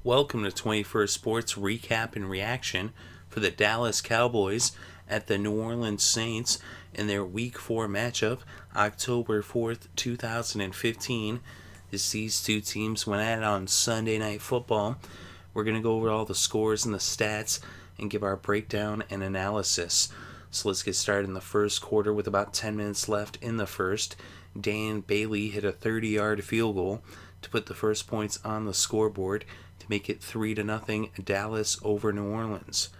Welcome to 21st Sports Recap and Reaction for the Dallas Cowboys at the New Orleans Saints in their Week 4 matchup, October 4th, 2015. As these two teams went at it on Sunday Night Football, we're going to go over all the scores and the stats and give our breakdown and analysis. So let's get started in the first quarter with about 10 minutes left in the first. Dan Bailey hit a 30-yard field goal to put the first points on the scoreboard to make it 3-0 Dallas over New Orleans.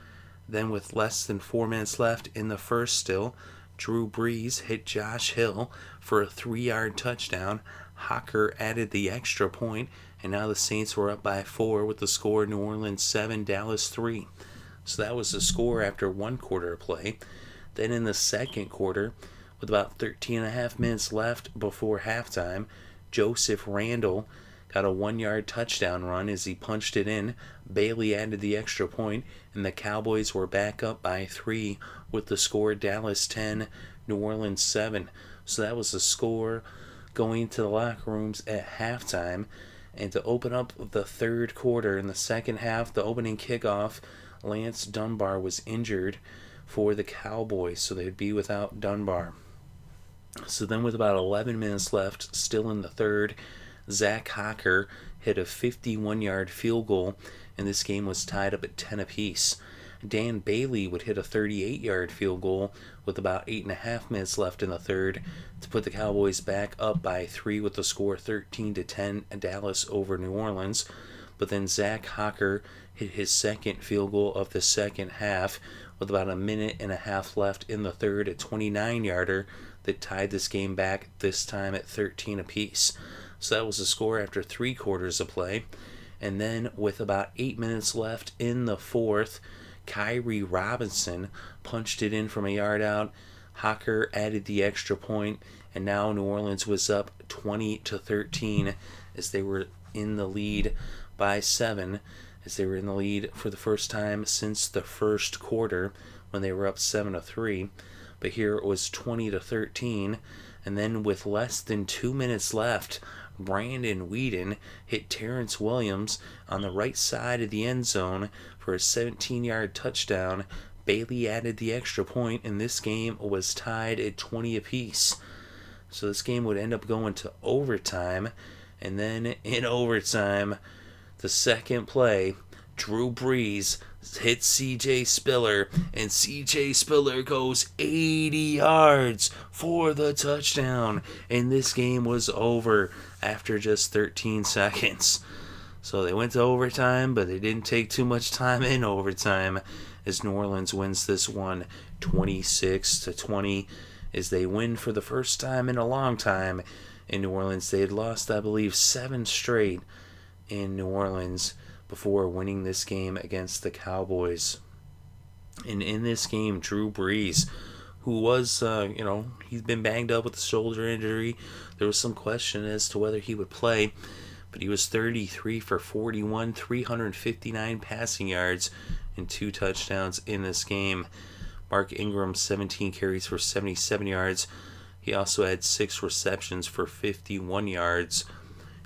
Then with less than 4 minutes left in the first still, Drew Brees hit Josh Hill for a 3-yard touchdown. Hawker added the extra point, and now the Saints were up by 4 with the score New Orleans 7, Dallas 3. So that was the score after one quarter of play. Then in the second quarter, with about 13 and a half minutes left before halftime, Joseph Randle got a 1-yard touchdown run as he punched it in. Bailey added the extra point, and the Cowboys were back up by 3 with the score Dallas 10, New Orleans 7. So that was the score going to the locker rooms at halftime. And to open up the third quarter in the second half, the opening kickoff, Lance Dunbar was injured for the Cowboys, so they'd be without Dunbar. So then with about 11 minutes left, still in the third, Zach Hawker hit a 51-yard field goal, and this game was tied up at 10 apiece. Dan Bailey would hit a 38-yard field goal with about 8.5 minutes left in the third to put the Cowboys back up by 3 with the score 13-10 Dallas over New Orleans. But then Zach Hawker hit his second field goal of the second half with about a minute and a half left in the third, a 29-yarder that tied this game back, this time at 13 apiece. So that was the score after 3 quarters of play. And then with about 8 minutes left in the fourth, Kyrie Robinson punched it in from a yard out. Hawker added the extra point, and now New Orleans was up 20-13 as they were in the lead by 7, as they were in the lead for the first time since the first quarter when they were up 7-3. But here it was 20-13, and then with less than 2 minutes left, Brandon Weeden hit Terrence Williams on the right side of the end zone for a 17-yard touchdown. Bailey added the extra point, and this game was tied at 20 apiece. So this game would end up going to overtime, and then in overtime, the second play, Drew Brees hit C.J. Spiller, and C.J. Spiller goes 80 yards for the touchdown, and this game was over after just 13 seconds. So they went to overtime, but they didn't take too much time in overtime as New Orleans wins this one 26-20 as they win for the first time in a long time in New Orleans. They had lost, I believe, 7 straight in New Orleans before winning this game against the Cowboys. And in this game, Drew Brees, who was, he's been banged up with a shoulder injury. There was some question as to whether he would play, but he was 33 for 41, 359 passing yards, and 2 touchdowns in this game. Mark Ingram, 17 carries for 77 yards. He also had 6 receptions for 51 yards,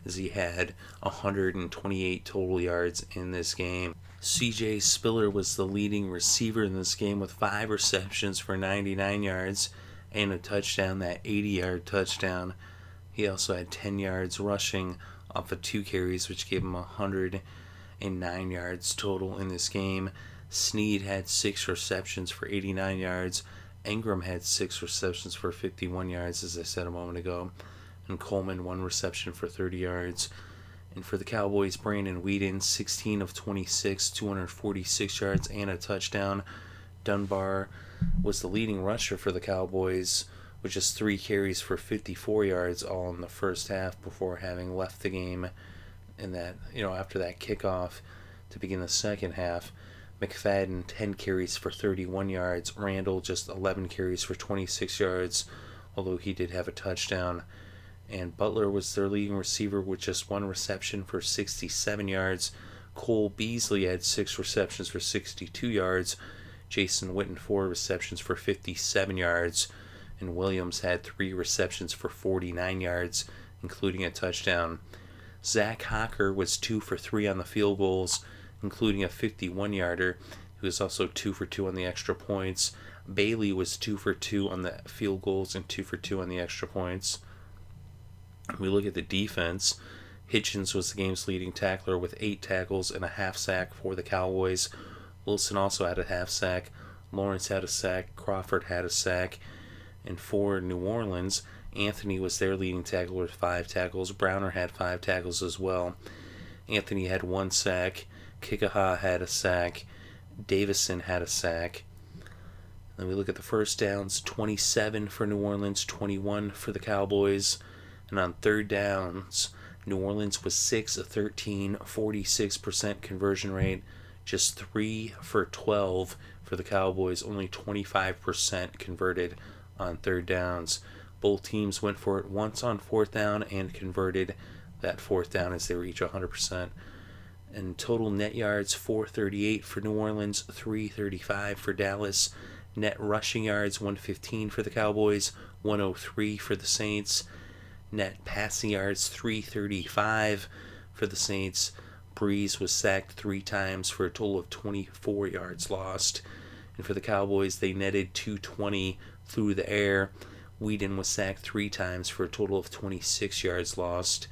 as he had 128 total yards in this game. C.J. Spiller was the leading receiver in this game with 5 receptions for 99 yards and a touchdown, that 80-yard touchdown. He also had 10 yards rushing off of 2 carries, which gave him 109 yards total in this game. Snead had 6 receptions for 89 yards. Ingram had 6 receptions for 51 yards, as I said a moment ago. And Coleman, 1 reception for 30 yards. And for the Cowboys, Brandon Weeden, 16 of 26, 246 yards and a touchdown. Dunbar was the leading rusher for the Cowboys with just 3 carries for 54 yards all in the first half before having left the game in that, after that kickoff to begin the second half. McFadden, 10 carries for 31 yards. Randall, just 11 carries for 26 yards, although he did have a touchdown. And Butler was their leading receiver with just 1 reception for 67 yards. Cole Beasley had 6 receptions for 62 yards. Jason Witten, 4 receptions for 57 yards. And Williams had 3 receptions for 49 yards, including a touchdown. Zach Hocker was 2 for 3 on the field goals, including a 51-yarder. He was also 2 for 2 on the extra points. Bailey was 2 for 2 on the field goals and 2 for 2 on the extra points. We look at the defense. Hitchens was the game's leading tackler with 8 tackles and a half sack for the Cowboys. Wilson also had a half sack. Lawrence had a sack. Crawford had a sack. And for New Orleans, Anthony was their leading tackler with 5 tackles. Browner had 5 tackles as well. Anthony had 1 sack. Kikaha had a sack. Davison had a sack. Then we look at the first downs, 27 for New Orleans, 21 for the Cowboys. And on third downs, New Orleans was 6 of 13, 46% conversion rate. Just 3 for 12 for the Cowboys, only 25% converted on third downs. Both teams went for it once on fourth down and converted that fourth down as they were each 100%. And total net yards, 438 for New Orleans, 335 for Dallas. Net rushing yards, 115 for the Cowboys, 103 for the Saints. Net passing yards, 335 for the Saints. Brees was sacked 3 times for a total of 24 yards lost. And for the Cowboys, they netted 220 through the air. Whedon was sacked 3 times for a total of 26 yards lost.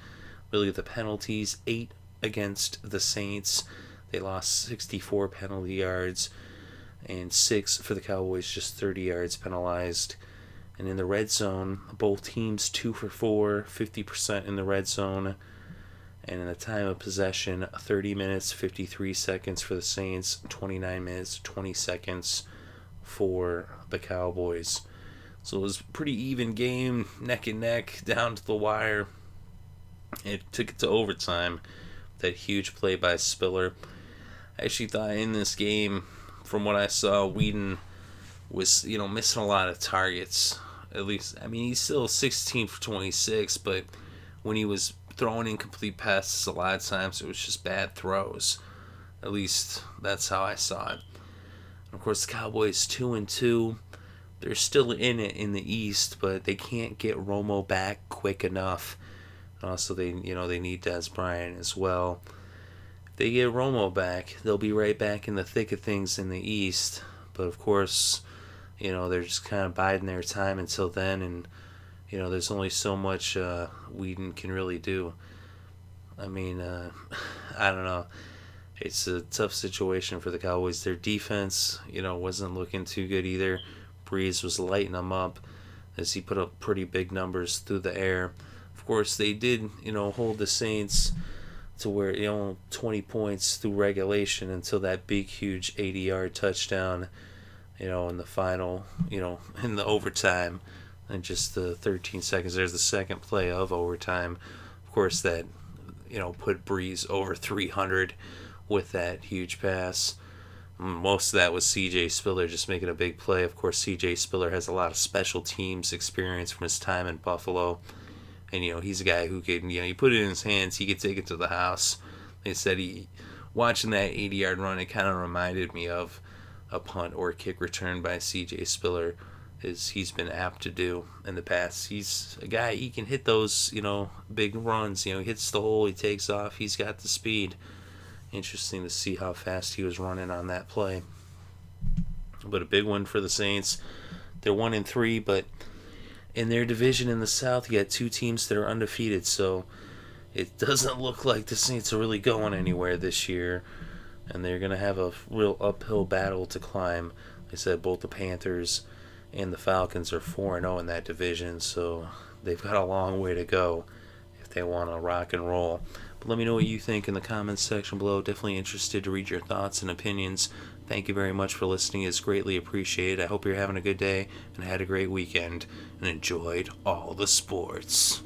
Really, the penalties, 8 against the Saints. They lost 64 penalty yards, and 6 for the Cowboys, just 30 yards penalized. And in the red zone, both teams 2 for 4, 50% in the red zone. And in the time of possession, 30 minutes, 53 seconds for the Saints, 29 minutes, 20 seconds for the Cowboys. So it was a pretty even game, neck and neck, down to the wire. It took it to overtime. That huge play by Spiller. I actually thought in this game, from what I saw, Whedon was, missing a lot of targets. At least, he's still 16 for 26, but when he was throwing incomplete passes, a lot of times it was just bad throws. At least that's how I saw it. And of course, the Cowboys 2-2. They're still in it in the East, but they can't get Romo back quick enough. Also, they need Des Bryant as well. If they get Romo back, they'll be right back in the thick of things in the East. But of course, they're just kind of biding their time until then, and there's only so much Whedon can really do. I don't know. It's a tough situation for the Cowboys. Their defense, wasn't looking too good either. Brees was lighting them up as he put up pretty big numbers through the air. Of course, they did, hold the Saints to where, 20 points through regulation until that big, huge 80-yard touchdown, in the final, in the overtime. And just the 13 seconds, there's the second play of overtime. Of course, that, put Brees over 300 with that huge pass. Most of that was C.J. Spiller just making a big play. Of course, C.J. Spiller has a lot of special teams experience from his time in Buffalo. And, he's a guy who can, you put it in his hands, he could take it to the house. They said watching that 80-yard run, it kind of reminded me of a punt or a kick return by C.J. Spiller, as he's been apt to do in the past. He's a guy, he can hit those, big runs. He hits the hole, he takes off, he's got the speed. Interesting to see how fast he was running on that play. But a big one for the Saints. They're 1-3, but in their division in the South, you got 2 teams that are undefeated, so it doesn't look like the Saints are really going anywhere this year, and they're going to have a real uphill battle to climb. Like I said, both the Panthers and the Falcons are 4-0 in that division, so they've got a long way to go if they want to rock and roll. But let me know what you think in the comments section below. Definitely interested to read your thoughts and opinions. Thank you very much for listening. It's greatly appreciated. I hope you're having a good day and had a great weekend and enjoyed all the sports.